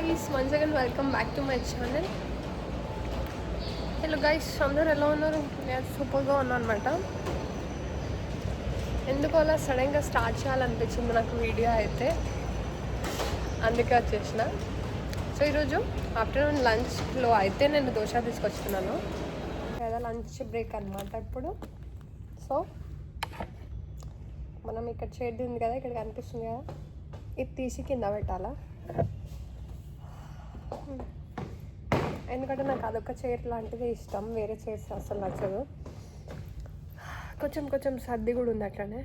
guys, once again welcome back to my channel. Hello guys, అందరూ ఎలా ఉన్నారు? నేను సూపర్గా ఉన్నాను అనమాట. ఎందుకు అలా సడన్గా స్టార్ట్ చేయాలనిపించింది నాకు వీడియో అయితే, అందుకే వచ్చేసిన. సో ఈరోజు ఆఫ్టర్నూన్ లంచ్లో అయితే నేను దోశ తీసుకొచ్చుకున్నాను లేదా లంచ్ బ్రేక్ అనమాట ఇప్పుడు. సో మనం ఇక్కడ షేడ్ ఉంది కదా, ఇక్కడ కనిపిస్తుంది కదా, ఇది తీసి కింద పెట్టాలా, ఎందుకంటే నాకు అదొక చైర్ లాంటిది ఇష్టం, వేరే చైర్స్ అసలు నచ్చదు. కొంచెం సర్ది కూడా ఉంది అట్లనే.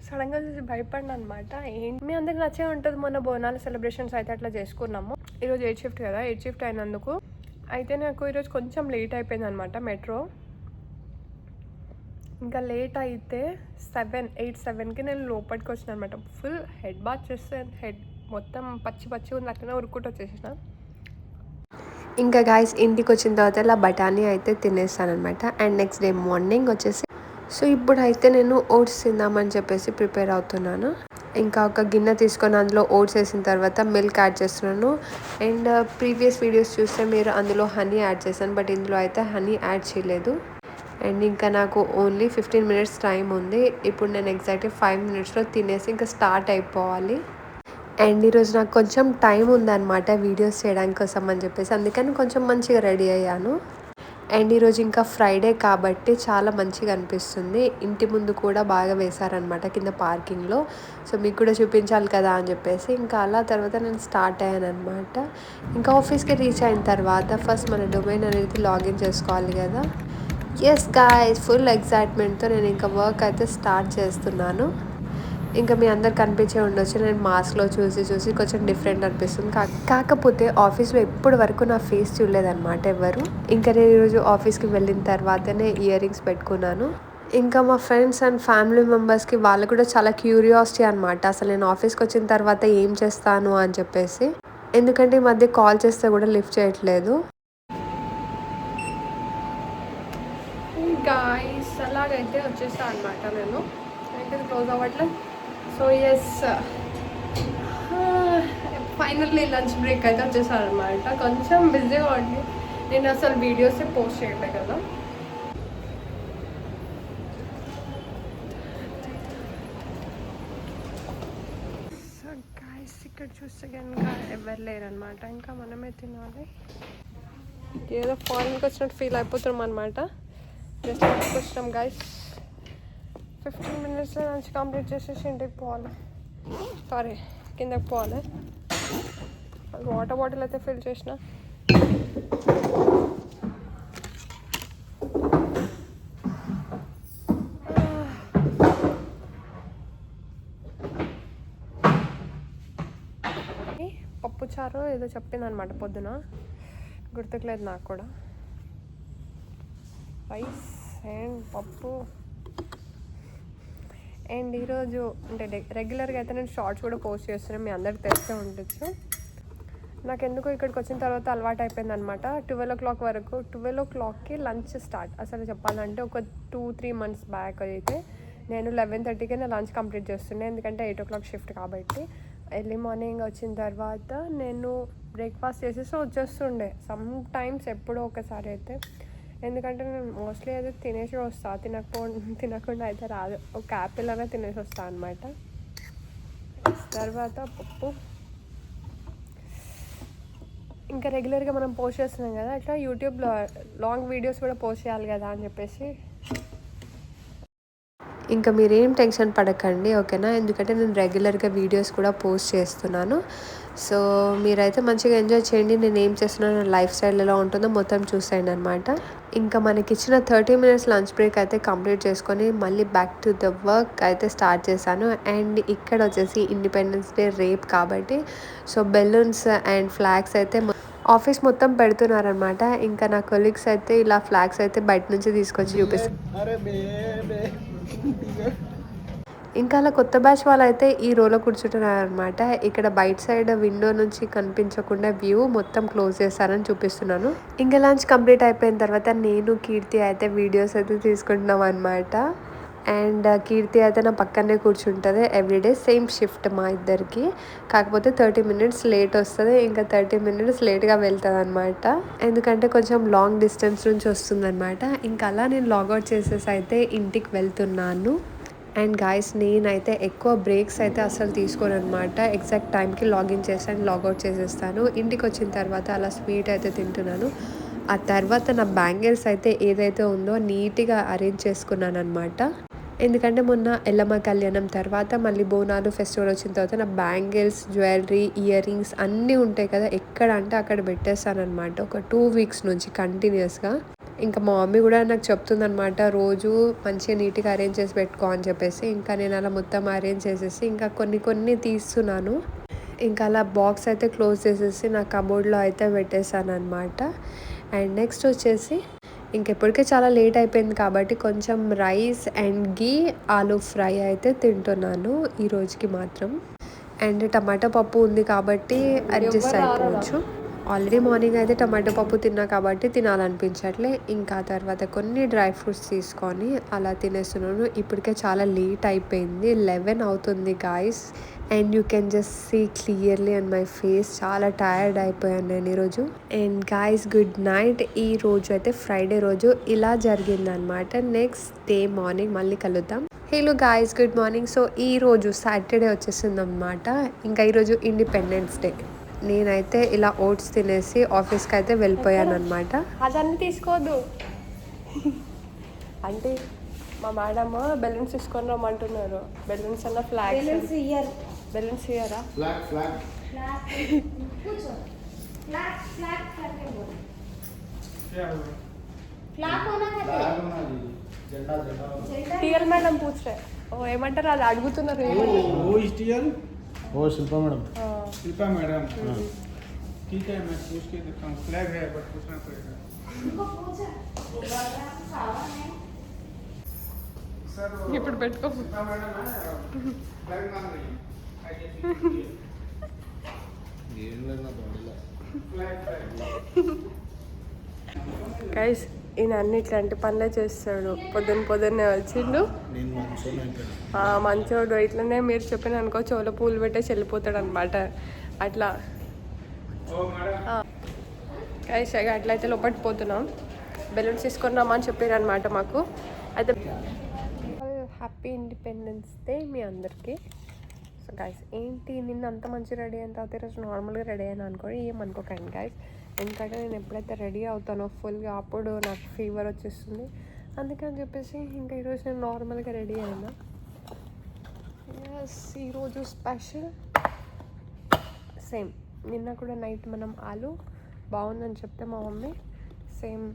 సడన్గా చూసి భయపడినా అనమాట. ఏంటి మీ అందరికి నచ్చే ఉంటుంది. మొన్న బోనాల సెలబ్రేషన్స్ అయితే అట్లా చేసుకున్నాము. ఈరోజు 8 షిఫ్ట్ కదా, 8 షిఫ్ట్ అయినందుకు అయితే నాకు ఈరోజు కొంచెం లేట్ అయిపోయింది అనమాట. మెట్రో ఇంకా లేట్ అయితే 8-7కి నేను లోపలికి వచ్చిన అనమాట. ఫుల్ హెడ్ బాత్ చేస్తే హెడ్ మొత్తం పచ్చి ఉంది, అట్లనే ఉరుక్కుంటూ వచ్చేసిన. ఇంకా గాయస్ ఇంటికి వచ్చిన తర్వాత ఇలా బఠానీ అయితే తినేస్తానమాట. అండ్ నెక్స్ట్ డే మార్నింగ్ వచ్చేసి సో ఇప్పుడు అయితే నేను ఓట్స్ తిందామని చెప్పేసి ప్రిపేర్ అవుతున్నాను. ఇంకా ఒక గిన్నె తీసుకొని అందులో ఓట్స్ వేసిన తర్వాత మిల్క్ యాడ్ చేస్తున్నాను. అండ్ ప్రీవియస్ వీడియోస్ చూస్తే మీరు అందులో హనీ యాడ్ చేశాను, బట్ ఇందులో అయితే హనీ యాడ్ చేయలేదు. అండ్ ఇంకా నాకు ఓన్లీ 15 మినిట్స్ టైం ఉంది. ఇప్పుడు నేను ఎగ్జాక్ట్గా 5 మినిట్స్లో తినేసి ఇంకా స్టార్ట్ అయిపోవాలి. అండ్ ఈరోజు నాకు కొంచెం టైం ఉందన్నమాట వీడియోస్ చేయడానికి కోసం అని చెప్పేసి, అందుకని కొంచెం మంచిగా రెడీ అయ్యాను. అండ్ ఈరోజు ఇంకా ఫ్రైడే కాబట్టి చాలా మంచిగా అనిపిస్తుంది. ఇంటి ముందు కూడా బాగా వేశారనమాట కింద పార్కింగ్లో. సో మీకు కూడా చూపించాలి కదా అని చెప్పేసి ఇంకా అలా తర్వాత నేను స్టార్ట్ అయ్యాను అనమాట. ఇంకా ఆఫీస్కి రీచ్ అయిన తర్వాత ఫస్ట్ మన డొమైన్ అనేది లాగిన్ చేసుకోవాలి కదా. ఎస్ గాయ్స్, ఫుల్ ఎక్సైట్మెంట్తో నేను ఇంకా వర్క్ అయితే స్టార్ట్ చేస్తున్నాను. ఇంకా మీ అందరు కనిపించే ఉండొచ్చు, నేను మాస్క్లో చూసి కొంచెం డిఫరెంట్ అనిపిస్తుంది. కాకపోతే ఆఫీస్లో ఎప్పటి వరకు నా ఫేస్ చూడలేదన్నమాట ఎవరు. ఇంకా నేను ఈరోజు ఆఫీస్కి వెళ్ళిన తర్వాతనే ఇయర్ రింగ్స్ పెట్టుకున్నాను. ఇంకా మా ఫ్రెండ్స్ అండ్ ఫ్యామిలీ మెంబర్స్కి వాళ్ళు కూడా చాలా క్యూరియాసిటీ అనమాట, అసలు నేను ఆఫీస్కి వచ్చిన తర్వాత ఏం చేస్తాను అని చెప్పేసి. ఎందుకంటే ఈ మధ్య కాల్ చేస్తే కూడా లిఫ్ట్ చేయట్లేదు. గాయ్స్ అలాగైతే వచ్చేస్తా అనమాట. నేను అయితే క్లోజ్ అవ్వట్లేదు. So yes, finally lunch break అయితే వచ్చేసాను అనమాట. కొంచెం బిజీగా ఉండి నేను అసలు వీడియోసే పోస్ట్ చేయలేదు కదా. సో గాయ్స్ ఇక్కడ చూస్తే కనుక ఎవరు లేరనమాట, ఇంకా మనమే తినాలి. ఏదో ఫారెన్కి వచ్చినట్టు ఫీల్ అయిపోతున్నాం అనమాట. జస్ట్ వచ్చినాం గాయ్స్, 15 మినిట్స్లో లంచ్ కంప్లీట్ చేసేసి ఇంటికి పోవాలి. సారీ, కిందకి పోవాలి. వాటర్ బాటిల్ అయితే ఫిల్ చేసిన. పప్పుచారు ఏదో చెప్పింది అనమాట పొద్దున, గుర్తుకులేదు నాకు కూడా. రైస్ అండ్ పప్పు. అండ్ ఈరోజు అంటే రెగ్యులర్గా అయితే నేను షార్ట్స్ కూడా పోస్ట్ చేస్తున్నాను, మీ అందరికి తెలిసే ఉండొచ్చు. నాకు ఎందుకో ఇక్కడికి వచ్చిన తర్వాత అలవాటు అయిపోయింది అనమాట. 12 o'clock వరకు, 12 o'clockకి లంచ్ స్టార్ట్. అసలు చెప్పాలంటే ఒక 2-3 months బ్యాక్ అయితే నేను 11:30కే నా లంచ్ కంప్లీట్ చేస్తుండే, ఎందుకంటే 8 o'clock షిఫ్ట్ కాబట్టి. ఎర్లీ మార్నింగ్ వచ్చిన తర్వాత నేను బ్రేక్ఫాస్ట్ చేసేసి వచ్చేస్తుండే. సమ్ టైమ్స్ ఎప్పుడో ఒకసారి అయితే, ఎందుకంటే నేను మోస్ట్లీ అయితే తినేసి వస్తా, తినకుండా అయితే రాదు. ఒక యాపిల్ అయినా తినేసి వస్తా అనమాట. తర్వాత పప్పు. ఇంకా రెగ్యులర్గా మనం పోస్ట్ చేస్తున్నాం కదా, అట్లా యూట్యూబ్లో లాంగ్ వీడియోస్ కూడా పోస్ట్ చేయాలి కదా అని చెప్పేసి. ఇంకా మీరేం టెన్షన్ పడకండి, ఓకేనా, ఎందుకంటే నేను రెగ్యులర్గా వీడియోస్ కూడా పోస్ట్ చేస్తున్నాను. సో మీరైతే మంచిగా ఎంజాయ్ చేయండి. నేను ఏం చేస్తున్నాను, లైఫ్ స్టైల్ ఎలా ఉంటుందో మొత్తం చూసేయండి అనమాట. ఇంకా మనకి ఇచ్చిన 30 minutes లంచ్ బ్రేక్ అయితే కంప్లీట్ చేసుకొని మళ్ళీ బ్యాక్ టు ద వర్క్ అయితే స్టార్ట్ చేశాను. అండ్ ఇక్కడ వచ్చేసి ఇండిపెండెన్స్ డే రేపు కాబట్టి సో బెలూన్స్ అండ్ ఫ్లాగ్స్ అయితే ఆఫీస్ మొత్తం పెడుతున్నారనమాట. ఇంకా నా కొలీగ్స్ అయితే ఇలా ఫ్లాగ్స్ అయితే బయట నుంచి తీసుకొచ్చి చూపిస్తారు. ఇంకా అలా కొత్త బ్యాచ్ వాళ్ళు అయితే ఈ రోలో కూర్చుంటున్నారనమాట. ఇక్కడ బయట సైడ్ విండో నుంచి కనిపించకుండా వ్యూ మొత్తం క్లోజ్ చేస్తారని చూపిస్తున్నాను. ఇంకా లంచ్ కంప్లీట్ అయిపోయిన తర్వాత నేను కీర్తి అయితే వీడియోస్ అయితే తీసుకుంటున్నాం అనమాట. అండ్ కీర్తి అయితే నా పక్కనే కూర్చుంటుంది ఎవ్రీడే, సేమ్ షిఫ్ట్ మా ఇద్దరికి. కాకపోతే 30 minutes లేట్ వస్తుంది, ఇంకా 30 minutes లేట్గా వెళ్తుంది అనమాట. ఎందుకంటే కొంచెం లాంగ్ డిస్టెన్స్ నుంచి వస్తుంది అనమాట. ఇంకా అలా నేను లాగౌట్ చేసేసి అయితే ఇంటికి వెళ్తున్నాను. అండ్ గాయస్ నేనైతే ఎక్కువ బ్రేక్స్ అయితే అసలు తీసుకోను అనమాట. ఎగ్జాక్ట్ టైంకి లాగిన్ చేస్తాను, లాగౌట్ చేసేస్తాను. ఇంటికి వచ్చిన తర్వాత అలా స్వీట్ అయితే తింటున్నాను. ఆ తర్వాత నా బ్యాంగిల్స్ అయితే ఏదైతే ఉందో నీట్గా అరేంజ్ చేసుకున్నాను అనమాట. ఎందుకంటే మొన్న ఎల్లమ్మ కళ్యాణం తర్వాత మళ్ళీ బోనాలు ఫెస్టివల్ వచ్చిన తర్వాత నా బ్యాంగిల్స్, జ్యువెలరీ, ఇయర్ రింగ్స్ అన్నీ ఉంటాయి కదా, ఎక్కడ అంటే అక్కడ పెట్టేస్తాను అనమాట ఒక 2 weeks నుంచి కంటిన్యూస్గా. ఇంకా మా మమ్మీ కూడా నాకు చెప్తుందనమాట, రోజు మంచిగా నీట్గా అరేంజ్ చేసి పెట్టుకో అని చెప్పేసి. ఇంకా నేను అలా మొత్తం అరేంజ్ చేసేసి ఇంకా కొన్ని తీస్తున్నాను. ఇంకా అలా బాక్స్ అయితే క్లోజ్ చేసేసి నా కబోర్డ్లో అయితే పెట్టేశాను అనమాట. అండ్ నెక్స్ట్ వచ్చేసి ఇంకెప్పటికే చాలా లేట్ అయిపోయింది కాబట్టి కొంచెం rice and ghee aloo fry అయితే తింటున్నాను ఈ రోజుకి మాత్రం. అండ్ టమాటా పప్పు ఉంది కాబట్టి అడ్జస్ట్ అయిపోవచ్చు. ఆల్రెడీ మార్నింగ్ అయితే టమాటో పప్పు తిన్నా కాబట్టి తినాలనిపించట్లే. ఇంకా తర్వాత కొన్ని డ్రై ఫ్రూట్స్ తీసుకొని అలా తినేస్తున్నాను. ఇప్పటికే చాలా లేట్ అయిపోయింది, 11 అవుతుంది guys. And you can just see clearly and my face, చాలా టైర్డ్ అయిపోయాను నేను ఈరోజు. And guys good night. ఈ రోజు అయితే ఫ్రైడే రోజు ఇలా జరిగిందనమాట. నెక్స్ట్ డే మార్నింగ్ మళ్ళీ కలుద్దాం. Hello guys good morning. So ఈరోజు సాటర్డే వచ్చేసింది అనమాట. ఇంకా ఈరోజు ఇండిపెండెన్స్ డే. నేనైతే ఇలా ఓట్స్ తినేసి ఆఫీస్కి అయితే వెళ్ళిపోయాను అనమాట. అదన్నీ తీసుకోవద్దు అంటే మా మేడమ్ బెలూన్స్ తీసుకొని రమ్మంటున్నారు. బెలూన్స్ అన్న ఫ్లాగ్స్, బెలూన్స్ ఇయ్యరా? టీఎల్ మేడం పూछे ఓ ఏమంటారు అది అడుగుతున్నారు. ओ शिल्पा मैडम, शिल्पा मैडम ठीक है, मैं पूछ के देखता हूँ. फ्लैग है बट पूछना पड़ेगा. सर ఇప్పుడు పెట్టుకో. शिल्पा मैडम है फ्लैग मांग रही है. ये लेना पड़ेगा. फ्लैग గైస్ ఈయన అన్ని ఇట్లాంటి పనులే చేస్తాడు. పొద్దున్నే వచ్చిండు, నేను మంచోని అయిపోయాను. మంచోడు. ఇట్లనే మీరు చెప్పిన అనుకో చెవులో పూలు పెట్టేసి వెళ్ళిపోతాడు అనమాట. అట్లా ओ मैडम గైస్ అట్లయితే లోపలికి పోతున్నాం. బెలూన్స్ తీసుకున్నామని చెప్పారు అనమాట మాకు. అయితే హ్యాపీ ఇండిపెండెన్స్ డే మీ అందరికీ. సో గైస్ ఏంటి నిన్న అంత మంచి రెడీ అయిన తర్వాత ఈరోజు నార్మల్గా రెడీ అయినా అనుకోండి, ఏమనుకోకండి గైస్. ఎందుకంటే నేను ఎప్పుడైతే రెడీ అవుతానో ఫుల్గా అప్పుడు నాకు ఫీవర్ వచ్చేస్తుంది. అందుకని చెప్పేసి ఇంకా ఈరోజు నేను నార్మల్గా రెడీ అయినా. ఎస్ ఈరోజు స్పెషల్ సేమ్. నిన్న కూడా నైట్ మనం ఆలు బాగుందని చెప్తే మా మమ్మీ సేమ్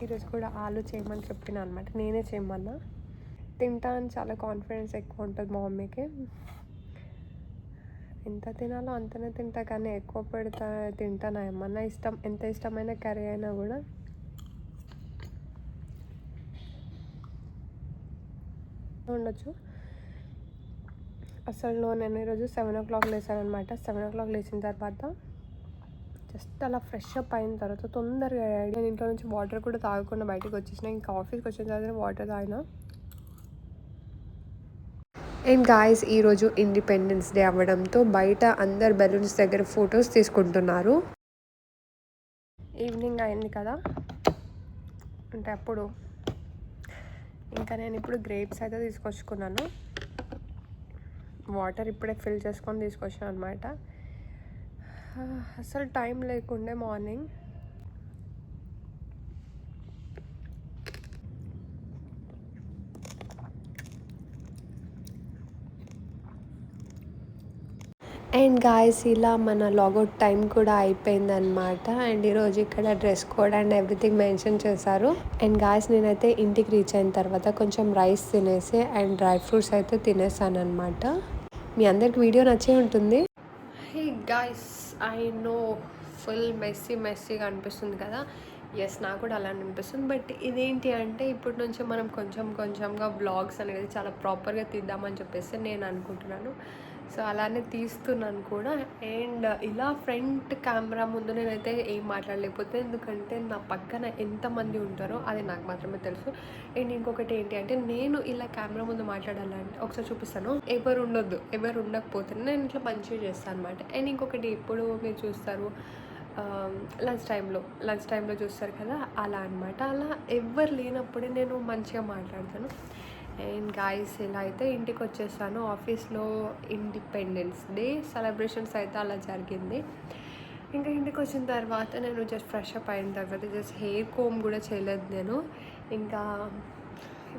ఈరోజు కూడా ఆలు చేయమని చెప్పిన అనమాట. నేనే చేయమన్నా. తింటా అని చాలా కాన్ఫిడెన్స్ ఎక్కువ ఉంటుంది మా మమ్మీకి. ఎంత తినాలో అంతనే తింటా, కానీ ఎక్కువ తింటానా ఏమన్నా ఎంత ఇష్టమైన కర్రీ అయినా కూడా. ఉండొచ్చు. అసలు నేను ఈరోజు 7 o'clock లేసాను అనమాట. 7 o'clock లేచిన తర్వాత జస్ట్ అలా ఫ్రెష్ అప్ అయిన తర్వాత తొందరగా నేను ఇంట్లో నుంచి వాటర్ కూడా తాగకుండా బయటకు వచ్చేసిన. ఇంకా ఆఫీస్కి వచ్చిన తర్వాత వాటర్ తాగిన. అండ్ గాయస్ ఈరోజు ఇండిపెండెన్స్ డే అవ్వడంతో బయట అందరు బెలూన్స్ దగ్గర ఫొటోస్ తీసుకుంటున్నారు. ఈవినింగ్ అయింది కదా, అంటే అప్పుడు ఇంకా నేను ఇప్పుడు గ్రేప్స్ అయితే తీసుకొచ్చుకున్నాను. వాటర్ ఇప్పుడే ఫిల్ చేసుకొని తీసుకొచ్చాను అనమాట. అసలు టైం లేకుండే మార్నింగ్. అండ్ గాయస్ ఇలా మన లాగౌట్ టైం కూడా అయిపోయిందనమాట. అండ్ ఈరోజు ఇక్కడ dress code and everything mention చేశారు. అండ్ గాయస్ నేనైతే ఇంటికి రీచ్ అయిన తర్వాత కొంచెం రైస్ తినేసి అండ్ డ్రై ఫ్రూట్స్ అయితే తినేసాను అనమాట. మీ అందరికి వీడియో నచ్చే ఉంటుంది. Hey guys I know full మెస్సీగా అనిపిస్తుంది కదా. ఎస్ నాకు కూడా అలా అనిపిస్తుంది. బట్ ఇదేంటి అంటే ఇప్పటి నుంచి మనం కొంచెంగా వ్లాగ్స్ అనేది చాలా ప్రాపర్గా తీద్దామని చెప్పేసి నేను అనుకుంటున్నాను. సో అలానే తీస్తున్నాను కూడా. అండ్ ఇలా ఫ్రంట్ కెమెరా ముందు నేనైతే ఏం మాట్లాడలేకపోతే, ఎందుకంటే నా పక్కన ఎంతమంది ఉంటారో అది నాకు మాత్రమే తెలుసు. అండ్ ఇంకొకటి ఏంటి అంటే, నేను ఇలా కెమెరా ముందు మాట్లాడాలంటే ఒకసారి చూపిస్తాను, ఎవరు ఉండొద్దు, ఎవరు ఉండకపోతే నేను ఇట్లా మంచిగా చేస్తాను అనమాట. అండ్ ఇంకొకటి ఎప్పుడు మీరు చూస్తారు లంచ్ టైంలో చూస్తారు కదా, అలా అనమాట. అలా ఎవరు లేనప్పుడే నేను మంచిగా మాట్లాడతాను. అండ్ గాయస్ ఇలా అయితే ఇంటికి వచ్చేసాను. ఆఫీస్లో ఇండిపెండెన్స్ డే సెలబ్రేషన్స్ అయితే అలా జరిగింది. ఇంకా ఇంటికి వచ్చిన తర్వాత నేను జస్ట్ ఫ్రెష్ అప్ అయిన తర్వాత జస్ట్ హెయిర్ కోమ్ కూడా చేయలేదు నేను. ఇంకా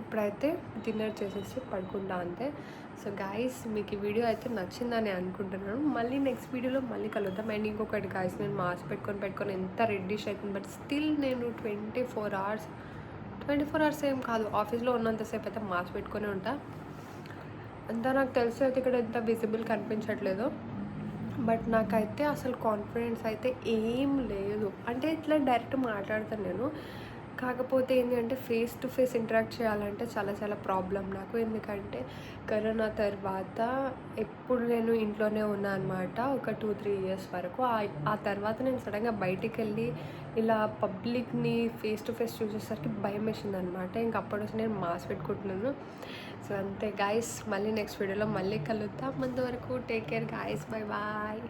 ఇప్పుడైతే డిన్నర్ చేసేసి పడుకుంటా అంతే. సో గాయస్ మీకు ఈ వీడియో అయితే నచ్చిందని అనుకుంటున్నాను. మళ్ళీ నెక్స్ట్ వీడియోలో మళ్ళీ కలుద్దాం. అండ్ ఇంకొకటి గాయస్, నేను మాస్క్ పెట్టుకొని ఎంత రెడ్డిష్ అవుతుంది, బట్ స్టిల్ నేను 24 అవర్స్ ఏం కాదు, ఆఫీస్లో ఉన్నంతసేపు అయితే మాస్క్ పెట్టుకొని ఉంటా. అంతా నాకు తెలిసి అయితే ఇక్కడ ఎంత విజిబుల్ కనిపించట్లేదు, బట్ నాకైతే అసలు కాన్ఫిడెన్స్ అయితే ఏం లేదు. అంటే ఇట్లా డైరెక్ట్ మాట్లాడతాను నేను, కాకపోతే ఏంటి అంటే ఫేస్ టు ఫేస్ ఇంటరాక్ట్ చేయాలంటే చాలా ప్రాబ్లం నాకు. ఎందుకంటే కరోనా తర్వాత ఎప్పుడు నేను ఇంట్లోనే ఉన్నా అనమాట, ఒక 2-3 ఇయర్స్ వరకు. ఆ తర్వాత నేను సడన్గా బయటికి వెళ్ళి ఇలా పబ్లిక్ని ఫేస్ టు ఫేస్ చూసేసరికి భయం వేసింది అనమాట. ఇంక అప్పటి నుంచి నేను మాస్క్ పెట్టుకుంటున్నాను. సో అంతే గాయస్, మళ్ళీ నెక్స్ట్ వీడియోలో మళ్ళీ కలుద్దాం. అంతవరకు take care guys, bye bye.